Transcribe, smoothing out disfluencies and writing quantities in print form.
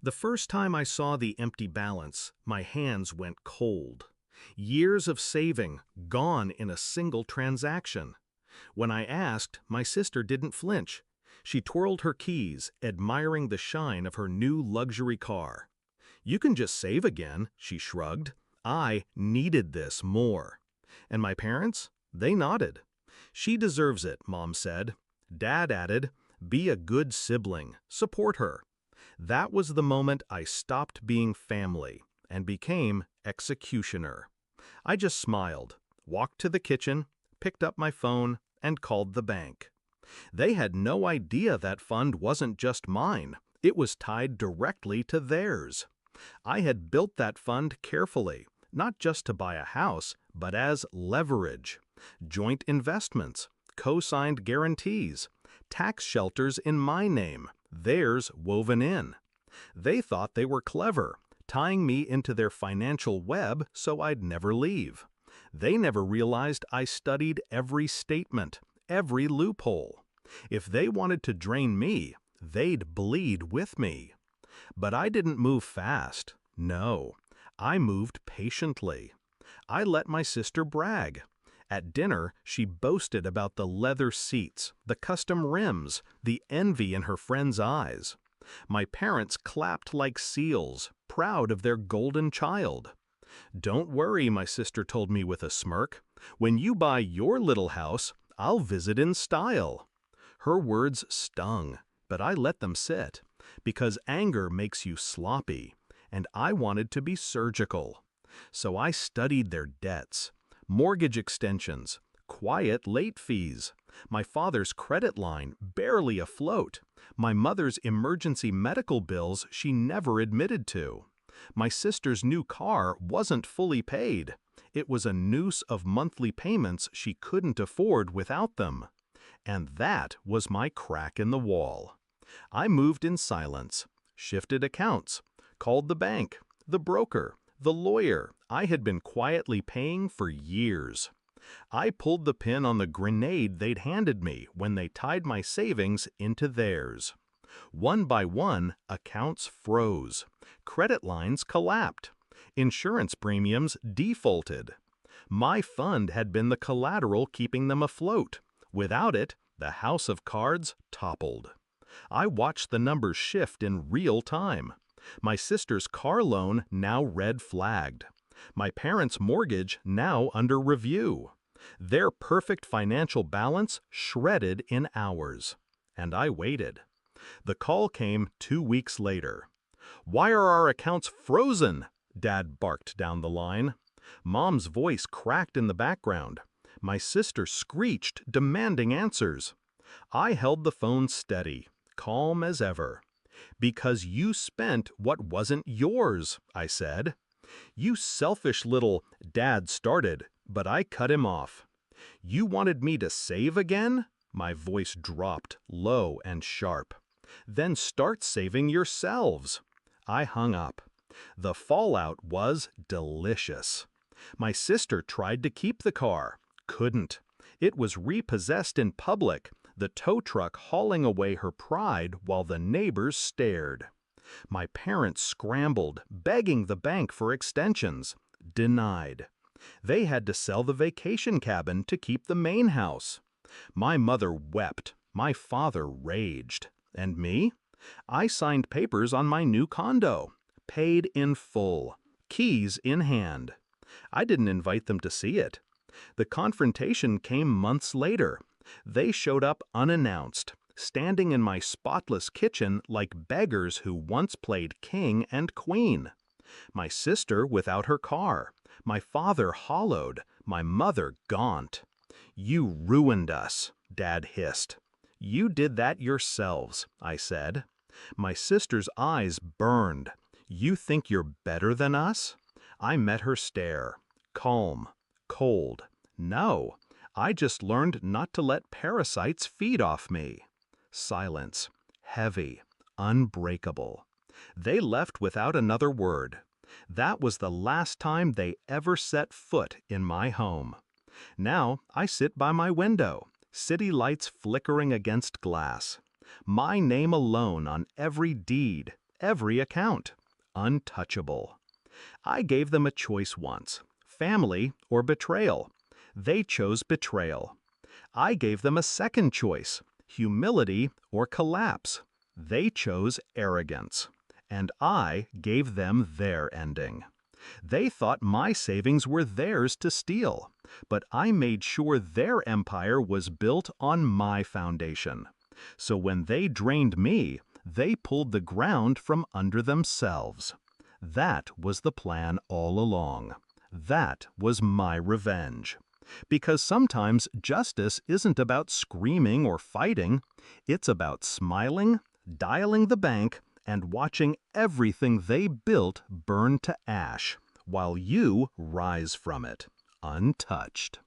The first time I saw the empty balance, my hands went cold. Years of saving, gone in a single transaction. When I asked, my sister didn't flinch. She twirled her keys, admiring the shine of her new luxury car. "You can just save again," she shrugged. I needed this more. And my parents? They nodded. "She deserves it," Mom said. Dad added, "Be a good sibling, support her." That was the moment I stopped being family and became executioner. I just smiled, walked to the kitchen, picked up my phone, and called the bank. They had no idea that fund wasn't just mine. It was tied directly to theirs. I had built that fund carefully, not just to buy a house, but as leverage. Joint investments, co-signed guarantees, tax shelters in my name, theirs woven in. They thought they were clever, tying me into their financial web so I'd never leave. They never realized I studied every statement, every loophole. If they wanted to drain me, they'd bleed with me. But I didn't move fast. No, I moved patiently. I let my sister brag. At dinner, she boasted about the leather seats, the custom rims, the envy in her friends' eyes. My parents clapped like seals, proud of their golden child. "Don't worry," my sister told me with a smirk. "When you buy your little house, I'll visit in style." Her words stung, but I let them sit, because anger makes you sloppy, and I wanted to be surgical. So I studied their debts, mortgage extensions, quiet late fees, my father's credit line barely afloat, my mother's emergency medical bills she never admitted to. My sister's new car wasn't fully paid. It was a noose of monthly payments she couldn't afford without them. And that was my crack in the wall. I moved in silence, shifted accounts, called the bank, the broker, the lawyer I had been quietly paying for years. I pulled the pin on the grenade they'd handed me when they tied my savings into theirs. One by one, accounts froze. Credit lines collapsed. Insurance premiums defaulted. My fund had been the collateral keeping them afloat. Without it, the house of cards toppled. I watched the numbers shift in real time. My sister's car loan now red-flagged. My parents' mortgage now under review. Their perfect financial balance shredded in hours. And I waited. The call came 2 weeks later. "Why are our accounts frozen?" Dad barked down the line. Mom's voice cracked in the background. My sister screeched, demanding answers. I held the phone steady, calm as ever. "Because you spent what wasn't yours," I said. "You selfish little—" Dad started, but I cut him off. "You wanted me to save again?" My voice dropped, low and sharp. "Then start saving yourselves." I hung up. The fallout was delicious. My sister tried to keep the car. Couldn't. It was repossessed in public, the tow truck hauling away her pride while the neighbors stared. My parents scrambled, begging the bank for extensions. Denied. They had to sell the vacation cabin to keep the main house. My mother wept. My father raged. And me? I signed papers on my new condo. Paid in full. Keys in hand. I didn't invite them to see it. The confrontation came months later. They showed up unannounced, standing in my spotless kitchen like beggars who once played king and queen. My sister without her car, my father hollowed, my mother gaunt. "You ruined us," Dad hissed. "You did that yourselves," I said. My sister's eyes burned. "You think you're better than us?" I met her stare. Calm, cold. "No, I just learned not to let parasites feed off me." Silence. Heavy. Unbreakable. They left without another word. That was the last time they ever set foot in my home. Now I sit by my window, city lights flickering against glass. My name alone on every deed, every account. Untouchable. I gave them a choice once, family or betrayal. They chose betrayal. I gave them a second choice, humility or collapse. They chose arrogance. And I gave them their ending. They thought my savings were theirs to steal, but I made sure their empire was built on my foundation. So when they drained me, they pulled the ground from under themselves. That was the plan all along. That was my revenge. Because sometimes justice isn't about screaming or fighting. It's about smiling, dialing the bank, and watching everything they built burn to ash, while you rise from it, untouched.